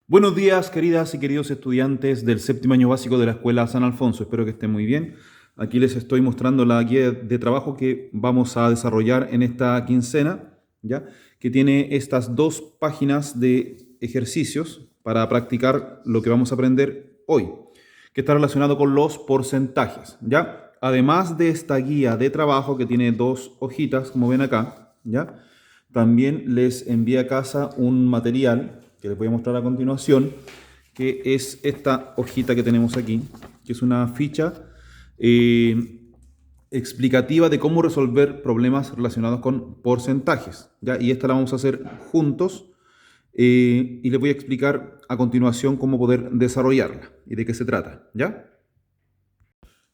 Buenos días, queridas y queridos estudiantes del séptimo año básico de la Escuela San Alfonso. Espero que estén muy bien. Aquí les estoy mostrando la guía de trabajo que vamos a desarrollar en esta quincena, ¿ya? Que tiene estas dos páginas de ejercicios para practicar lo que vamos a aprender hoy, que está relacionado con los porcentajes, ¿ya? Además de esta guía de trabajo que tiene dos hojitas, como ven acá, ¿ya? También les envié a casa un material que les voy a mostrar a continuación, que es esta hojita que tenemos aquí, que es una ficha explicativa de cómo resolver problemas relacionados con porcentajes, ¿ya? Y esta la vamos a hacer juntos y les voy a explicar a continuación cómo poder desarrollarla y de qué se trata, ¿ya?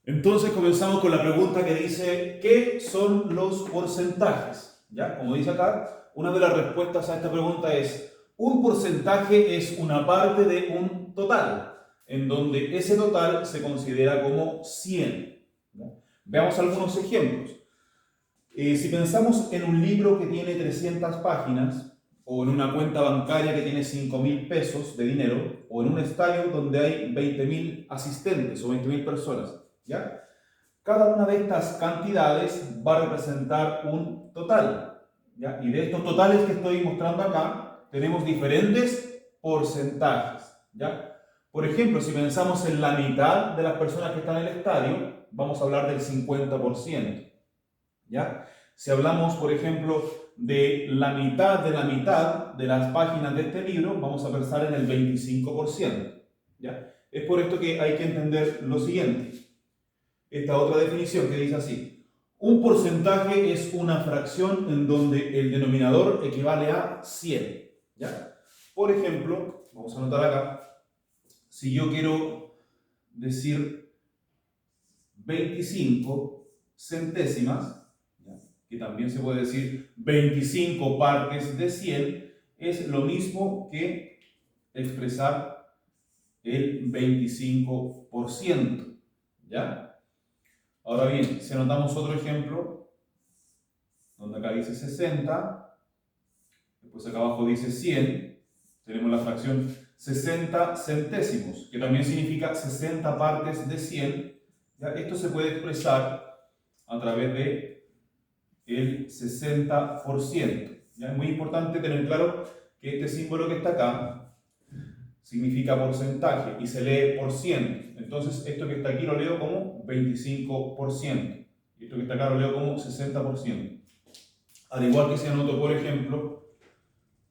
Entonces comenzamos con la pregunta que dice, ¿qué son los porcentajes? ¿Ya? Como dice acá, una de las respuestas a esta pregunta es, un porcentaje es una parte de un total, en donde ese total se considera como 100. ¿Ya? Veamos algunos ejemplos. Si pensamos en un libro que tiene 300 páginas, o en una cuenta bancaria que tiene 5.000 pesos de dinero, o en un estadio donde hay 20.000 asistentes o 20.000 personas, ¿ya? Cada una de estas cantidades va a representar un total, ¿ya? Y de estos totales que estoy mostrando acá, tenemos diferentes porcentajes, ¿ya? Por ejemplo, si pensamos en la mitad de las personas que están en el estadio, vamos a hablar del 50%, ¿ya? Si hablamos, por ejemplo, de la mitad de las páginas de este libro, vamos a pensar en el 25%, ¿ya? Es por esto que hay que entender lo siguiente. Esta otra definición que dice así: un porcentaje es una fracción en donde el denominador equivale a 100, ¿ya? Por ejemplo, vamos a anotar acá, si yo quiero decir 25 centésimas, ¿ya? Que también se puede decir 25 partes de 100, es lo mismo que expresar el 25%, ¿ya? Ahora bien, si anotamos otro ejemplo, donde acá dice 60, después acá abajo dice 100, tenemos la fracción 60 centésimos, que también significa 60 partes de 100. ¿Ya? Esto se puede expresar a través de el 60%. ¿Ya? Es muy importante tener claro que este símbolo que está acá significa porcentaje y se lee por ciento. Entonces, esto que está aquí lo leo como 25%. Y esto que está acá lo leo como 60%. Al igual que si anoto, por ejemplo,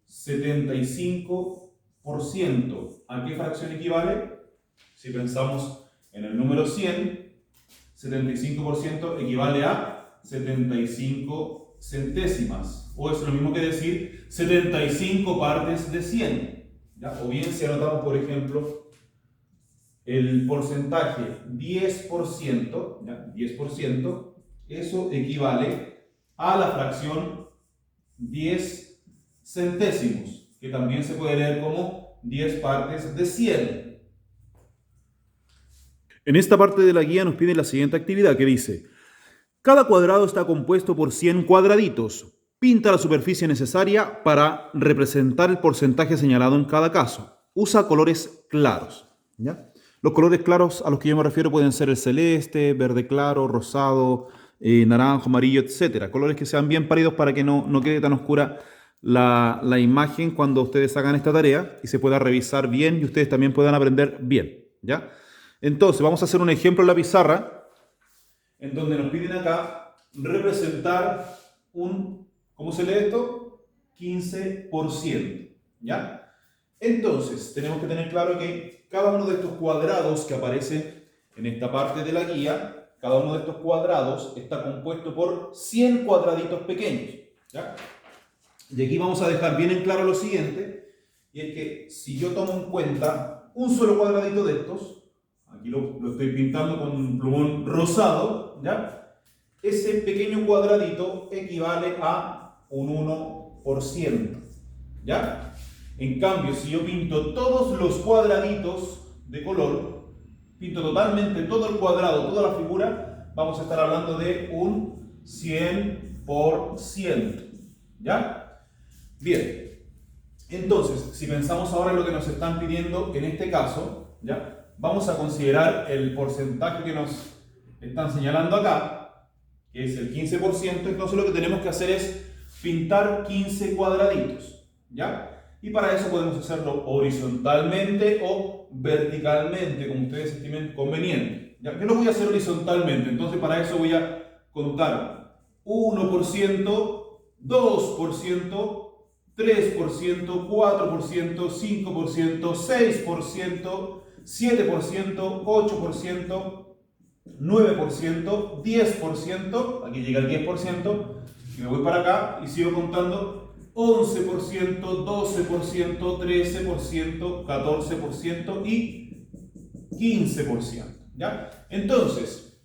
75%. ¿A qué fracción equivale? Si pensamos en el número 100, 75% equivale a 75 centésimas. O es lo mismo que decir 75 partes de 100. ¿Ya? O bien si anotamos, por ejemplo, el porcentaje 10%, ¿ya? 10%, eso equivale a la fracción 10 centésimos, que también se puede leer como 10 partes de 100. En esta parte de la guía nos pide la siguiente actividad que dice: cada cuadrado está compuesto por 100 cuadraditos. Pinta la superficie necesaria para representar el porcentaje señalado en cada caso. Usa colores claros, ¿ya? Los colores claros a los que yo me refiero pueden ser el celeste, verde claro, rosado, naranjo, amarillo, etcétera. Colores que sean bien pálidos para que no quede tan oscura la imagen cuando ustedes hagan esta tarea y se pueda revisar bien y ustedes también puedan aprender bien, ¿ya? Entonces, vamos a hacer un ejemplo en la pizarra en donde nos piden acá representar ¿cómo se lee esto? 15%, ¿ya? Entonces, tenemos que tener claro que cada uno de estos cuadrados que aparece en esta parte de la guía, cada uno de estos cuadrados está compuesto por 100 cuadraditos pequeños, ¿ya? Y aquí vamos a dejar bien en claro lo siguiente, y es que si yo tomo en cuenta un solo cuadradito de estos, aquí lo estoy pintando con un plumón rosado, ¿ya? Ese pequeño cuadradito equivale a un 1%, ¿ya? En cambio, si yo pinto todos los cuadraditos de color, pinto totalmente todo el cuadrado, toda la figura, vamos a estar hablando de un 100%, ¿ya? Bien, Entonces, si pensamos ahora en lo que nos están pidiendo en este caso, ¿ya? Vamos a considerar el porcentaje que nos están señalando acá, que es el 15%. Entonces lo que tenemos que hacer es pintar 15 cuadraditos, ¿ya? Y para eso podemos hacerlo horizontalmente o verticalmente, como ustedes estimen conveniente, ¿ya? Yo lo voy a hacer horizontalmente, entonces para eso voy a contar 1%, 2%, 3%, 4%, 5%, 6%, 7%, 8%, 9%, 10%, aquí llega el 10%, y me voy para acá y sigo contando 11%, 12%, 13%, 14% y 15%, ¿ya? Entonces,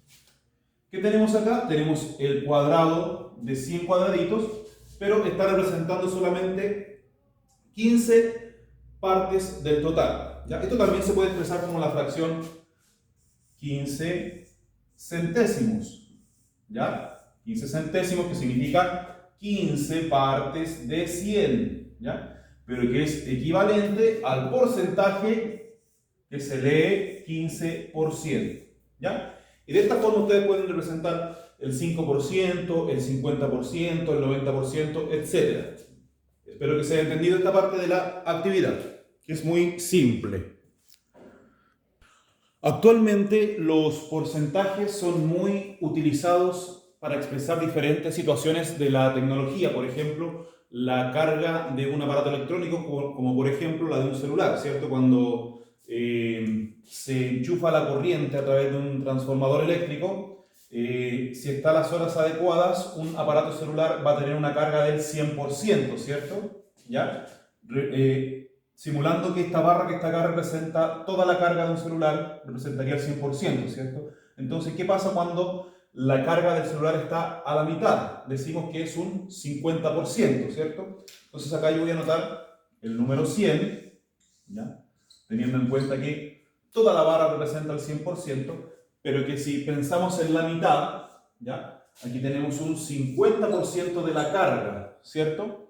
¿qué tenemos acá? Tenemos el cuadrado de 100 cuadraditos, pero está representando solamente 15 partes del total, ¿ya? Esto también se puede expresar como la fracción 15 centésimos, ¿ya? 15 centésimos, que significa 15 partes de 100, ¿ya? Pero que es equivalente al porcentaje que se lee 15%, ¿ya? Y de esta forma ustedes pueden representar el 5%, el 50%, el 90%, etc. Espero que se haya entendido esta parte de la actividad, que es muy simple. Actualmente los porcentajes son muy utilizados para expresar diferentes situaciones de la tecnología, por ejemplo, la carga de un aparato electrónico, como por ejemplo la de un celular, ¿cierto? Cuando se enchufa la corriente a través de un transformador eléctrico, si está a las horas adecuadas, un aparato celular va a tener una carga del 100%, ¿cierto? ¿Ya? Simulando que esta barra que está acá representa toda la carga de un celular, representaría el 100%, ¿cierto? Entonces, ¿qué pasa cuando la carga del celular está a la mitad? Decimos que es un 50%, ¿cierto? Entonces acá yo voy a anotar el número 100, ¿ya? Teniendo en cuenta que toda la barra representa el 100%, pero que si pensamos en la mitad, ¿ya? Aquí tenemos un 50% de la carga, ¿cierto?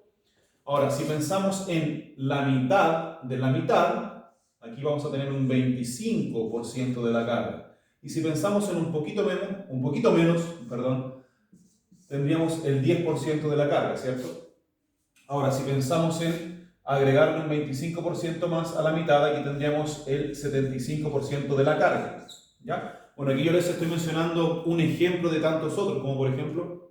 Ahora, si pensamos en la mitad de la mitad, aquí vamos a tener un 25% de la carga. Y si pensamos en un poquito menos, tendríamos el 10% de la carga, ¿cierto? Ahora, si pensamos en agregarle un 25% más a la mitad, aquí tendríamos el 75% de la carga, ¿ya? Bueno, aquí yo les estoy mencionando un ejemplo de tantos otros, como por ejemplo,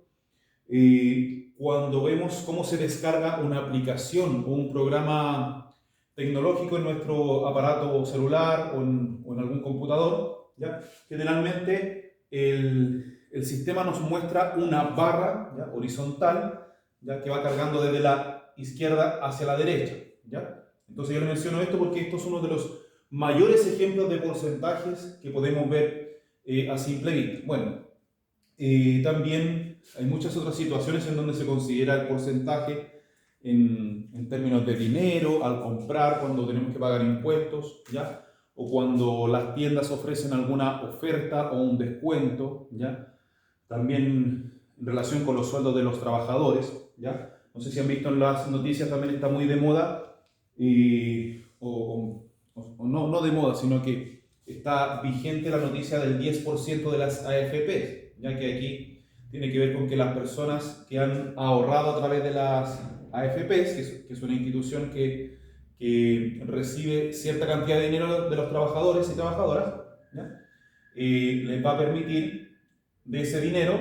cuando vemos cómo se descarga una aplicación o un programa tecnológico en nuestro aparato celular o en algún computador, ¿ya? Generalmente el sistema nos muestra una barra, ¿ya? Horizontal, ¿ya? Que va cargando desde la izquierda hacia la derecha, ¿ya? Entonces yo le menciono esto porque esto es uno de los mayores ejemplos de porcentajes que podemos ver a simple vista. Bueno, también hay muchas otras situaciones en donde se considera el porcentaje en términos de dinero, al comprar, cuando tenemos que pagar impuestos, ¿ya? O cuando las tiendas ofrecen alguna oferta o un descuento, ¿ya? También en relación con los sueldos de los trabajadores, ¿ya? No sé si han visto en las noticias, también está muy de moda, no de moda, sino que está vigente la noticia del 10% de las AFP, ya que aquí tiene que ver con que las personas que han ahorrado a través de las AFPs, que es una institución que recibe cierta cantidad de dinero de los trabajadores y trabajadoras, ¿ya? Les va a permitir de ese dinero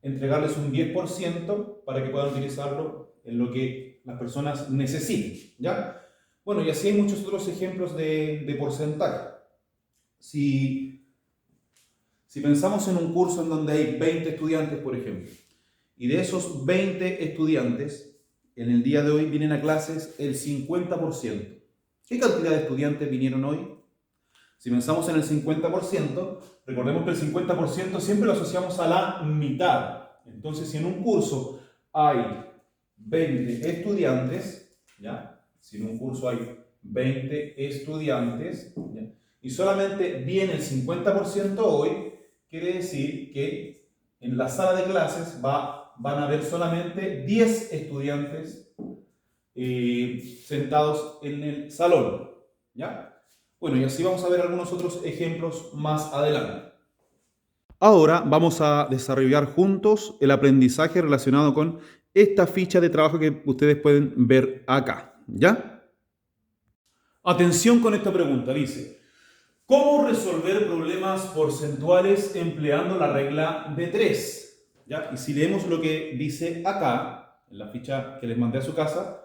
entregarles un 10% para que puedan utilizarlo en lo que las personas necesiten, ¿ya? Bueno, y así hay muchos otros ejemplos de porcentaje. Si pensamos en un curso en donde hay 20 estudiantes, por ejemplo, y de esos 20 estudiantes, en el día de hoy vienen a clases el 50%. ¿Qué cantidad de estudiantes vinieron hoy? Si pensamos en el 50%, recordemos que el 50% siempre lo asociamos a la mitad. Entonces, si en un curso hay 20 estudiantes, ¿ya? Si en un curso hay 20 estudiantes, ¿ya? Y solamente viene el 50% hoy, quiere decir que en la sala de clases van a haber solamente 10 estudiantes sentados en el salón, ¿ya? Bueno, y así vamos a ver algunos otros ejemplos más adelante. Ahora vamos a desarrollar juntos el aprendizaje relacionado con esta ficha de trabajo que ustedes pueden ver acá, ¿ya? Atención con esta pregunta, dice, ¿cómo resolver problemas porcentuales empleando la regla de 3? ¿Ya? Y si leemos lo que dice acá, en la ficha que les mandé a su casa,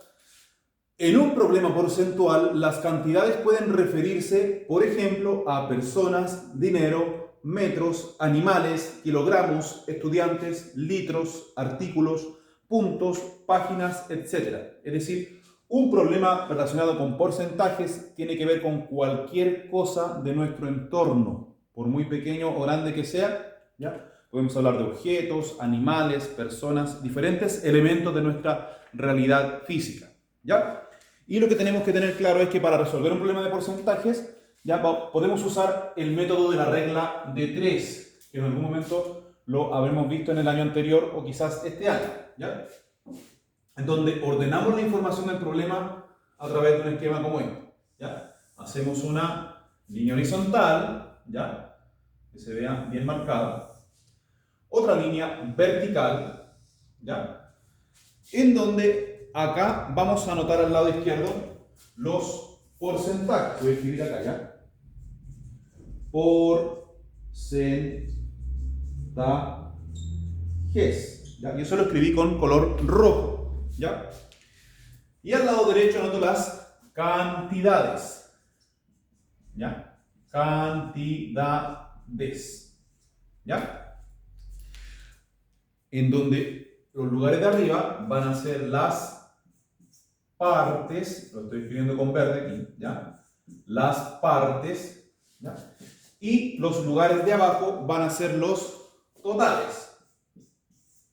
en un problema porcentual, las cantidades pueden referirse, por ejemplo, a personas, dinero, metros, animales, kilogramos, estudiantes, litros, artículos, puntos, páginas, etc. Es decir, un problema relacionado con porcentajes tiene que ver con cualquier cosa de nuestro entorno, por muy pequeño o grande que sea, ¿ya? Podemos hablar de objetos, animales, personas, diferentes elementos de nuestra realidad física, ¿ya? Y lo que tenemos que tener claro es que para resolver un problema de porcentajes, ya podemos usar el método de la regla de 3, que en algún momento lo habremos visto en el año anterior o quizás este año, ¿ya? En donde ordenamos la información del problema a través de un esquema como este, ¿ya? Hacemos una línea horizontal, ¿ya? Que se vea bien marcada. Otra línea vertical, ¿ya? En donde acá vamos a anotar al lado izquierdo los porcentajes. Voy a escribir acá, ¿ya? Porcentajes, ¿ya? Yo solo escribí con color rojo, ¿ya? Y al lado derecho anoto las cantidades, ¿ya? Cantidades, ¿ya? En donde los lugares de arriba van a ser las partes, lo estoy escribiendo con verde aquí, ¿ya? Las partes, ¿ya? Y los lugares de abajo van a ser los totales,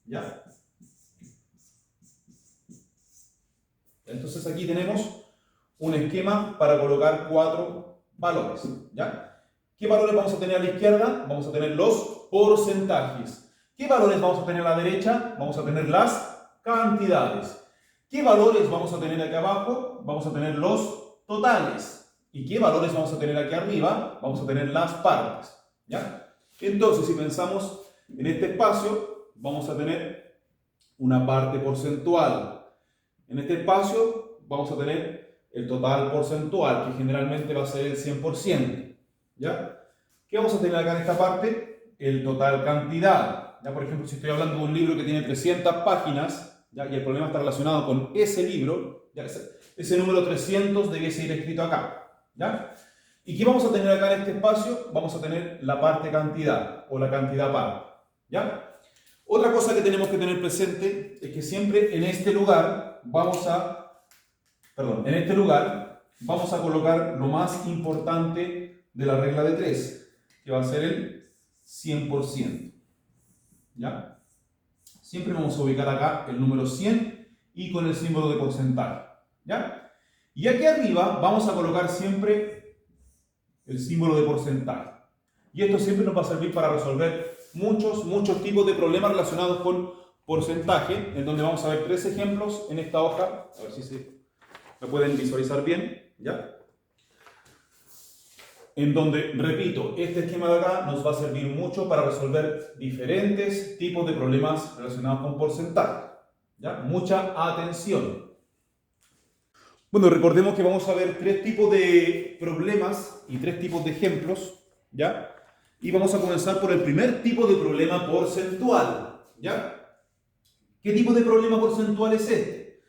¿ya? Entonces aquí tenemos un esquema para colocar 4 valores, ¿ya? ¿Qué valores vamos a tener a la izquierda? Vamos a tener los porcentajes. ¿Qué valores vamos a tener a la derecha? Vamos a tener las cantidades. ¿Qué valores vamos a tener aquí abajo? Vamos a tener los totales. ¿Y qué valores vamos a tener aquí arriba? Vamos a tener las partes, ¿ya? Entonces, si pensamos en este espacio, vamos a tener una parte porcentual. En este espacio vamos a tener el total porcentual, que generalmente va a ser el 100%, ¿ya? ¿Qué vamos a tener acá en esta parte? El total cantidad. Ya, por ejemplo, si estoy hablando de un libro que tiene 300 páginas, ¿ya? Y el problema está relacionado con ese libro, ¿ya? Ese número 300 debiese ir escrito acá, ¿ya? ¿Y qué vamos a tener acá en este espacio? Vamos a tener la parte cantidad o la cantidad par, ¿ya? Otra cosa que tenemos que tener presente es que siempre en este lugar vamos a colocar lo más importante de la regla de 3, que va a ser el 100%. ¿Ya? Siempre vamos a ubicar acá el número 100 y con el símbolo de porcentaje, ¿ya? Y aquí arriba vamos a colocar siempre el símbolo de porcentaje. Y esto siempre nos va a servir para resolver muchos tipos de problemas relacionados con porcentaje, en donde vamos a ver 3 ejemplos en esta hoja, a ver si se me pueden visualizar bien, ¿ya? En donde, repito, este esquema de acá nos va a servir mucho para resolver diferentes tipos de problemas relacionados con porcentaje, ¿ya? Mucha atención. Bueno, recordemos que vamos a ver 3 tipos de problemas y 3 tipos de ejemplos, ¿ya? Y vamos a comenzar por el primer tipo de problema porcentual, ¿ya? ¿Qué tipo de problema porcentual es este?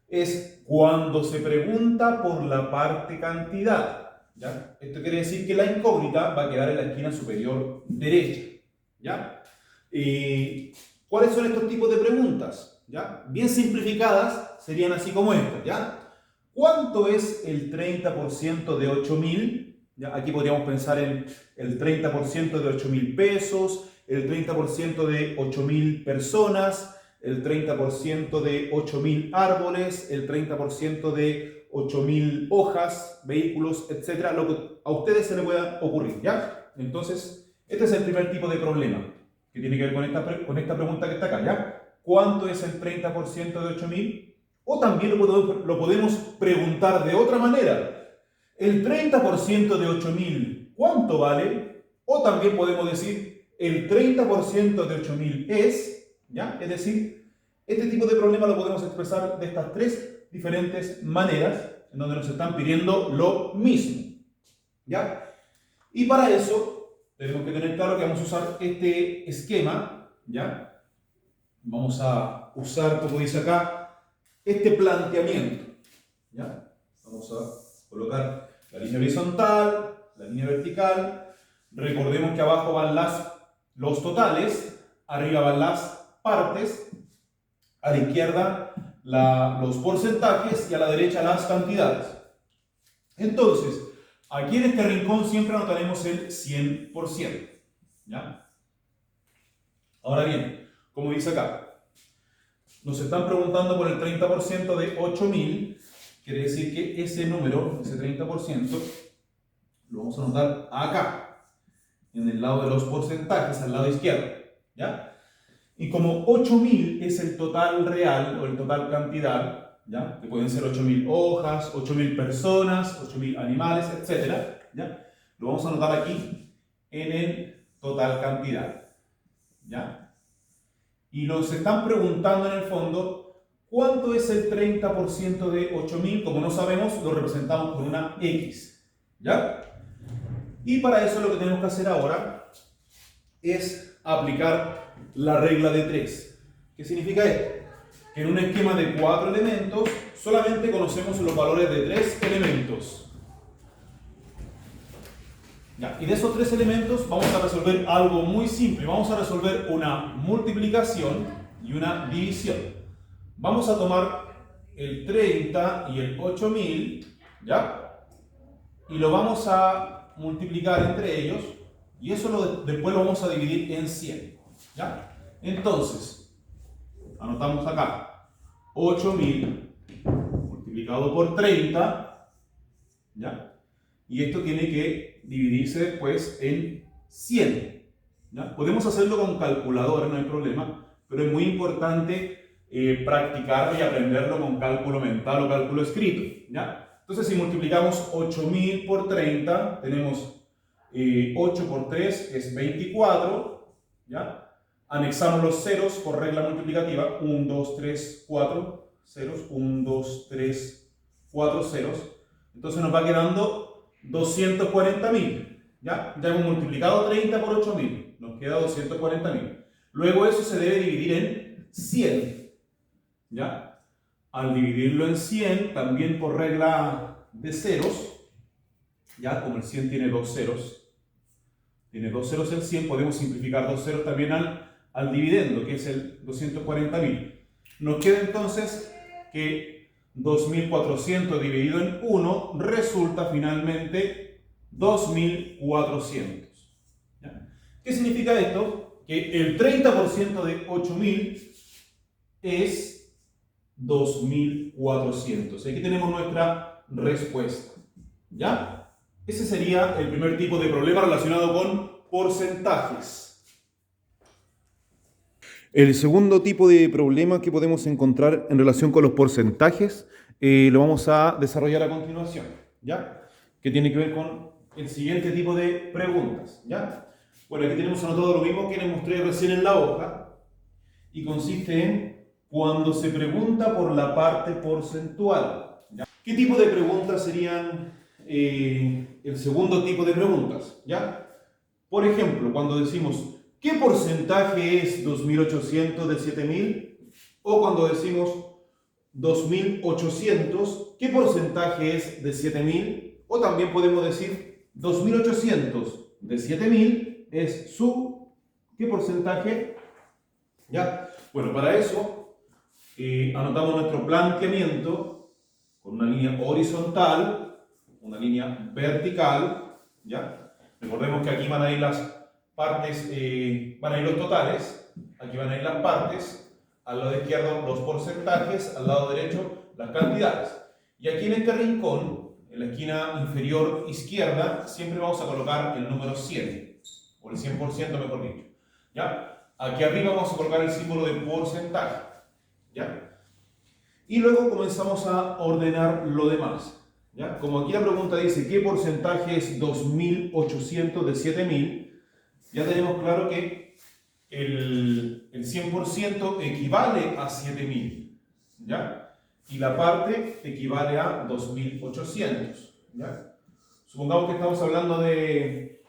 Es cuando se pregunta por la parte cantidad. ¿Ya? Esto quiere decir que la incógnita va a quedar en la esquina superior derecha, ¿ya? ¿Cuáles son estos tipos de preguntas? ¿Ya? Bien simplificadas serían así como estas, ¿ya? ¿Cuánto es el 30% de 8.000? ¿Ya? Aquí podríamos pensar en el 30% de 8.000 pesos, el 30% de 8.000 personas, el 30% de 8.000 árboles, el 30% de 8.000 hojas, vehículos, etcétera, lo que a ustedes se les pueda ocurrir, ¿ya? Entonces, este es el primer tipo de problema que tiene que ver con esta pregunta que está acá, ¿ya? ¿Cuánto es el 30% de 8.000? O también lo podemos preguntar de otra manera. El 30% de 8.000, ¿cuánto vale? O también podemos decir, el 30% de 8.000 es, ¿ya? Es decir, este tipo de problema lo podemos expresar de estas tres diferentes maneras, en donde nos están pidiendo lo mismo, ¿ya? Y para eso, tenemos que tener claro que vamos a usar este esquema, ¿ya? Vamos a usar, como dice acá, este planteamiento, ¿ya? Vamos a colocar la línea horizontal, la línea vertical. Recordemos que abajo van los totales, arriba van las partes, a la izquierda los porcentajes y a la derecha las cantidades. Entonces, aquí en este rincón siempre anotaremos el 100%, ¿ya? Ahora bien, como dice acá, nos están preguntando por el 30% de 8.000, quiere decir que ese número, ese 30%, lo vamos a anotar acá, en el lado de los porcentajes, al lado izquierdo, ¿ya? Y como 8.000 es el total real o el total cantidad, ¿ya? Que pueden ser 8.000 hojas, 8.000 personas, 8.000 animales, etc., ¿ya? Lo vamos a anotar aquí en el total cantidad, ¿ya? Y nos están preguntando en el fondo, ¿cuánto es el 30% de 8.000? Como no sabemos, lo representamos con una X, ¿ya? Y para eso lo que tenemos que hacer ahora es aplicar la regla de 3. ¿Qué significa esto? Que en un esquema de 4 elementos, solamente conocemos los valores de 3 elementos. Ya, y de esos 3 elementos vamos a resolver algo muy simple. Vamos a resolver una multiplicación y una división. Vamos a tomar el 30 y el 8.000, ¿ya? Y lo vamos a multiplicar entre ellos, y eso después lo vamos a dividir en 100, ¿ya? Entonces, anotamos acá, 8.000 multiplicado por 30, ¿ya? Y esto tiene que dividirse después en 100, ¿ya? Podemos hacerlo con calculadora, no hay problema, pero es muy importante practicarlo y aprenderlo con cálculo mental o cálculo escrito, ¿ya? Entonces, si multiplicamos 8.000 por 30, tenemos 8 por 3 es 24, ¿ya? Anexamos los ceros por regla multiplicativa, 1, 2, 3, 4 ceros, 1, 2, 3, 4 ceros. Entonces nos va quedando 240.000, ¿ya? Ya hemos multiplicado 30 por 8.000, nos queda 240.000. Luego eso se debe dividir en 100, ¿ya? Al dividirlo en 100, también por regla de ceros, ¿ya? Como el 100 tiene dos ceros el 100, podemos simplificar dos ceros también al dividendo, que es el 240.000. Nos queda entonces que 2.400 dividido en 1 resulta finalmente 2.400. ¿Ya? ¿Qué significa esto? Que el 30% de 8.000 es 2.400. Aquí tenemos nuestra respuesta, ¿ya? Ese sería el primer tipo de problema relacionado con porcentajes. El segundo tipo de problema que podemos encontrar en relación con los porcentajes lo vamos a desarrollar a continuación, ¿ya? Que tiene que ver con el siguiente tipo de preguntas, ¿ya? Bueno, aquí tenemos anotado lo mismo que les mostré recién en la hoja, y consiste en cuando se pregunta por la parte porcentual, ¿ya? ¿Qué tipo de preguntas serían el segundo tipo de preguntas, ¿ya? Por ejemplo, cuando decimos ¿qué porcentaje es 2.800 de 7.000? O cuando decimos 2.800, ¿qué porcentaje es de 7.000? O también podemos decir 2.800 de 7.000 es su, ¿qué porcentaje? ¿Ya? Bueno, para eso anotamos nuestro planteamiento con una línea horizontal, una línea vertical, ¿ya? Recordemos que aquí van a ir las partes, van a ir los totales, aquí van a ir las partes, al lado izquierdo los porcentajes, al lado derecho las cantidades. Y aquí en este rincón, en la esquina inferior izquierda, siempre vamos a colocar el número 100, o el 100% mejor dicho, ¿ya? Aquí arriba vamos a colocar el símbolo de porcentaje, ¿ya? Y luego comenzamos a ordenar lo demás. ¿Ya? Como aquí la pregunta dice, ¿qué porcentaje es 2.800 de 7.000? Ya tenemos claro que el 100% equivale a 7.000. ¿Ya? Y la parte equivale a 2.800. ¿Ya? Supongamos que estamos hablando de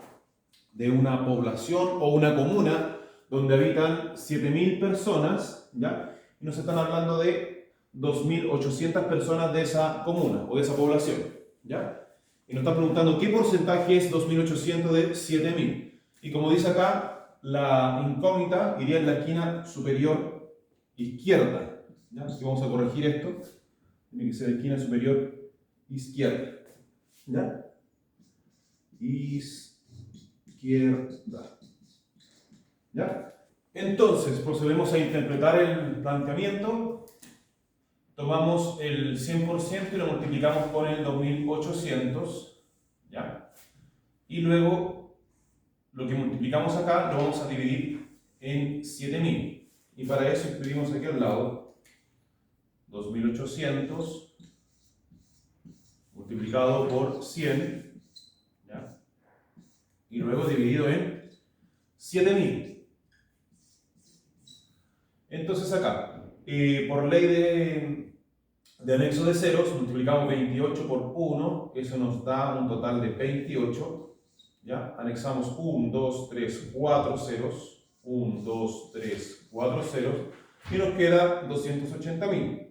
una población o una comuna donde habitan 7.000 personas, ¿ya? Y nos están hablando de 2.800 personas de esa comuna o de esa población, ¿ya? Y nos están preguntando qué porcentaje es 2.800 de 7.000. Y como dice acá, la incógnita iría en la esquina superior izquierda, ¿ya? Así que vamos a corregir esto. Tiene que ser esquina superior izquierda, ¿ya? Izquierda. ¿Ya? Entonces, procedemos a interpretar el planteamiento. Tomamos el 100% y lo multiplicamos por el 2.800. ¿Ya? Y luego, lo que multiplicamos acá lo vamos a dividir en 7.000. Y para eso escribimos aquí al lado 2.800 multiplicado por 100. ¿Ya? Y luego dividido en 7.000. Entonces acá, por ley de anexo de ceros, multiplicamos 28 por 1, eso nos da un total de 28. ¿Ya? Anexamos 1, 2, 3, 4 ceros, 1, 2, 3, 4 ceros, y nos queda 280.000.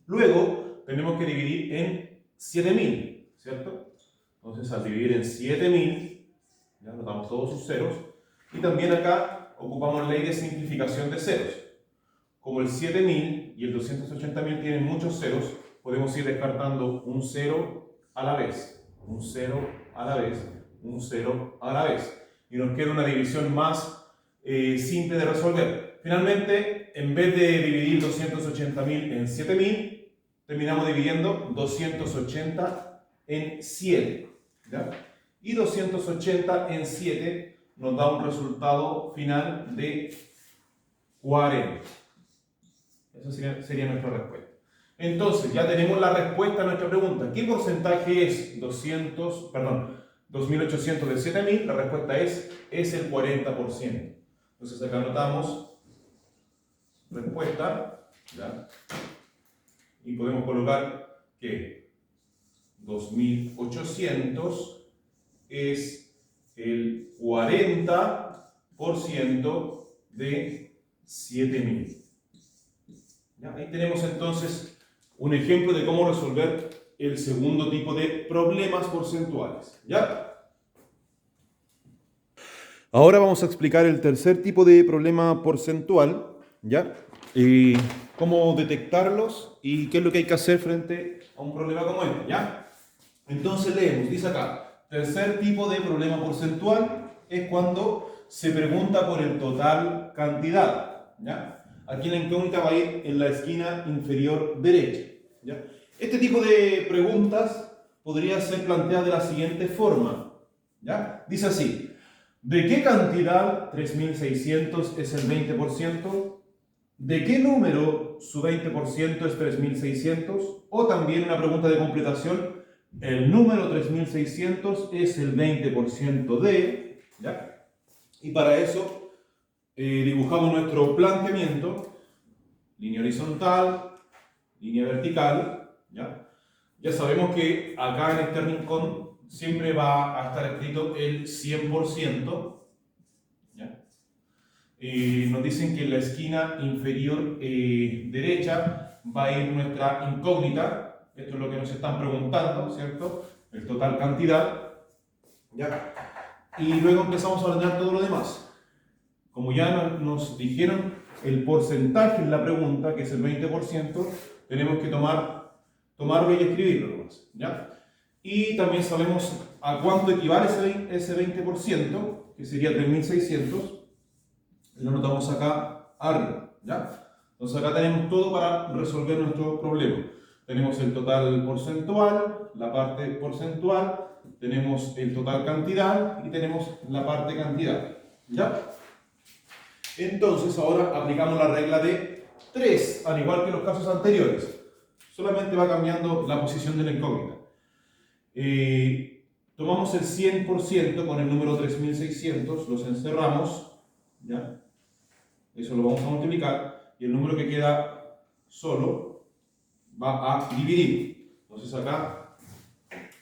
Luego, tenemos que dividir en 7.000, ¿cierto? Entonces, al dividir en 7.000, ya anotamos todos sus ceros, y también acá ocupamos ley de simplificación de ceros. Como el 7.000 y el 280.000 tienen muchos ceros, podemos ir descartando un 0 a la vez, un 0 a la vez, un 0 a la vez. Y nos queda una división más simple de resolver. Finalmente, en vez de dividir 280.000 en 7.000, terminamos dividiendo 280 en 7. ¿Ya? Y 280 en 7 nos da un resultado final de 40. Esa sería nuestra respuesta. Entonces, ya tenemos la respuesta a nuestra pregunta. ¿Qué porcentaje es 2.800 de 7.000? La respuesta es el 40%. Entonces, acá anotamos respuesta, ¿ya? Y podemos colocar que 2.800 es el 40% de 7.000. Ahí tenemos entonces un ejemplo de cómo resolver el segundo tipo de problemas porcentuales. ¿Ya? Ahora vamos a explicar el tercer tipo de problema porcentual, ¿ya? Y cómo detectarlos y qué es lo que hay que hacer frente a un problema como este, ¿ya? Entonces leemos, dice acá, tercer tipo de problema porcentual es cuando se pregunta por el total cantidad, ¿ya? Aquí la incógnita va a ir en la esquina inferior derecha, ¿ya? Este tipo de preguntas podría ser planteada de la siguiente forma, ¿ya? Dice así, ¿de qué cantidad 3.600 es el 20%? ¿De qué número su 20% es 3.600? O también una pregunta de completación, el número 3.600 es el 20% de, ¿ya? Y para eso dibujamos nuestro planteamiento, línea horizontal, línea vertical, ¿ya? Ya sabemos que acá en este rincón siempre va a estar escrito el 100%, ¿ya? Nos dicen que en la esquina inferior derecha va a ir nuestra incógnita, esto es lo que nos están preguntando, ¿cierto? El total cantidad, ¿ya? Y luego empezamos a ordenar todo lo demás. Como ya nos dijeron el porcentaje en la pregunta, que es el 20%, tenemos que tomarlo y escribirlo nomás, ¿ya? Y también sabemos a cuánto equivale ese 20%, que sería 3.600, lo anotamos acá arriba, ¿ya? Entonces acá tenemos todo para resolver nuestro problema. Tenemos el total porcentual, la parte porcentual, tenemos el total cantidad y tenemos la parte cantidad, ¿ya? Entonces ahora aplicamos la regla de 3, al igual que los casos anteriores. Solamente va cambiando la posición de la incógnita. Tomamos el 100% con el número 3600, los encerramos, ¿ya? Eso lo vamos a multiplicar y el número que queda solo va a dividir. Entonces acá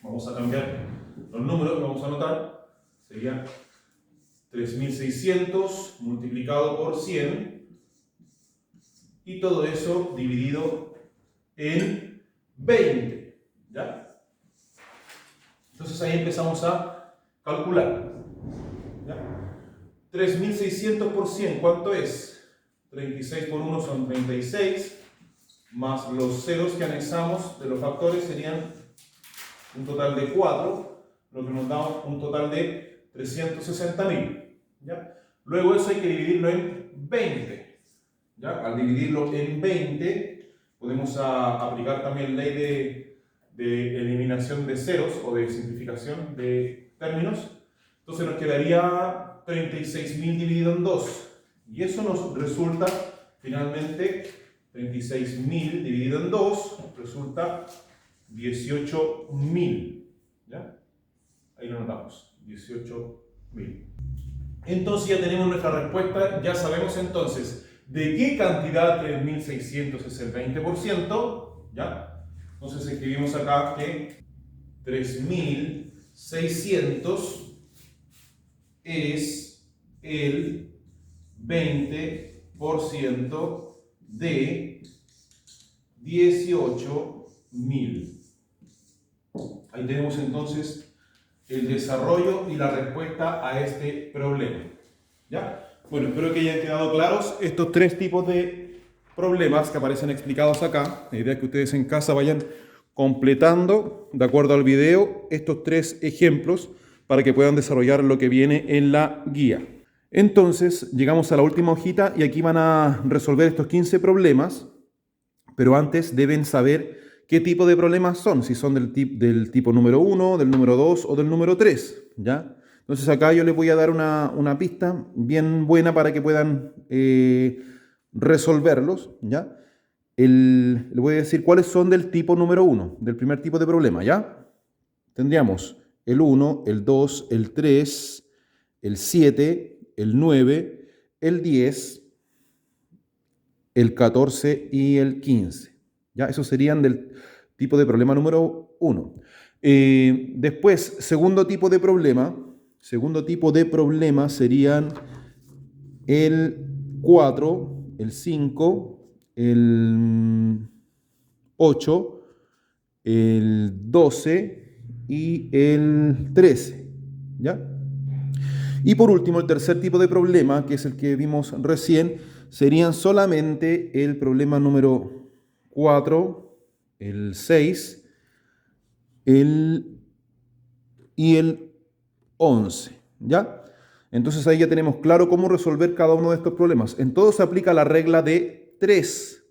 vamos a cambiar los números, vamos a anotar, sería 3600 multiplicado por 100 y todo eso dividido en 20, ¿ya? Entonces ahí empezamos a calcular, ¿ya? 3600 por 100, ¿cuánto es? 36 por 1 son 36, más los ceros que anexamos de los factores serían un total de 4, lo que nos da un total de 360.000, ¿ya? Luego eso hay que dividirlo en 20, ¿ya? Al dividirlo en 20 podemos aplicar también ley de eliminación de ceros o de simplificación de términos. Entonces nos quedaría 36.000 dividido en 2 y eso nos resulta finalmente 36.000 dividido en 2 resulta 18.000, ¿ya? Ahí lo notamos, 18.000. Entonces ya tenemos nuestra respuesta, ya sabemos entonces de qué cantidad 3.600 es el 20%, ¿ya? Entonces escribimos acá que 3.600 es el 20% de 18.000. Ahí tenemos entonces el desarrollo y la respuesta a este problema, ¿ya? Bueno, espero que hayan quedado claros estos tres tipos de problemas que aparecen explicados acá. La idea es que ustedes en casa vayan completando, de acuerdo al video, estos tres ejemplos para que puedan desarrollar lo que viene en la guía. Entonces, llegamos a la última hojita y aquí van a resolver estos 15 problemas, pero antes deben saber qué tipo de problemas son, si son del tipo número 1, del número 2 o del número 3, ¿ya? Entonces acá yo les voy a dar una pista bien buena para que puedan resolverlos, ¿ya? Les voy a decir cuáles son del tipo número 1, del primer tipo de problema, ¿ya? Tendríamos el 1, el 2, el 3, el 7, el 9, el 10, el 14 y el 15. ¿Ya? Esos serían del tipo de problema número 1. Después, segundo tipo de problema serían el 4, el 5, el 8, el 12 y el 13. ¿Ya? Y por último, el tercer tipo de problema, que es el que vimos recién, serían solamente el problema número 4, el 6 y el 11, ¿ya? Entonces ahí ya tenemos claro cómo resolver cada uno de estos problemas. En todo se aplica la regla de 3.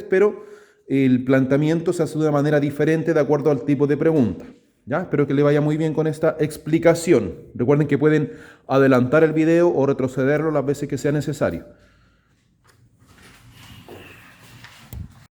Pero el planteamiento se hace de una manera diferente de acuerdo al tipo de pregunta, ¿ya? Espero que le vaya muy bien con esta explicación. Recuerden que pueden adelantar el video o retrocederlo las veces que sea necesario.